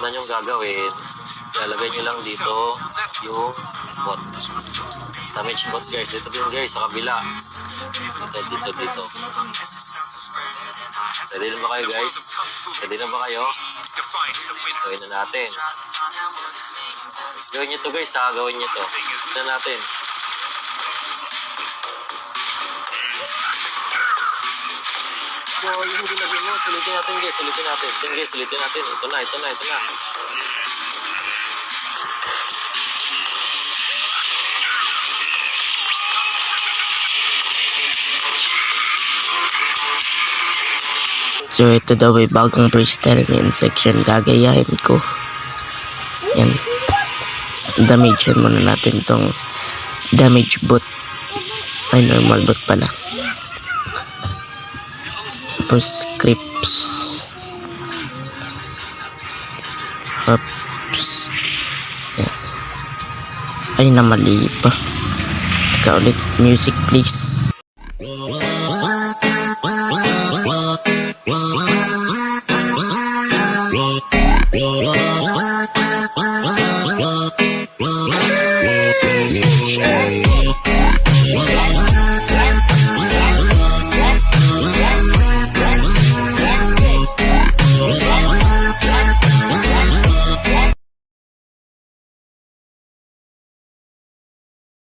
Ano yung gagawin? Ilalagay nyo lang dito yung bot. Damage bot guys. Dito din guys sa kabila. Dito. Ready na ba kayo guys? Ready na ba kayo? Gawin na natin. Gawin nyo to guys ha. Gawin nyo to. Gawin na natin. So, yung ginagin mo, sulitin natin guys, sulitin natin. Sulitin natin. Ito na. So ito daw ay bagong freestyle na section. Gagayahin ko. Yan. Damagean muna natin tong damage bot. Ay, normal bot pala. Tapos scripts. Oops. Yan. Ay, namali pa. Teka ulit. Music please.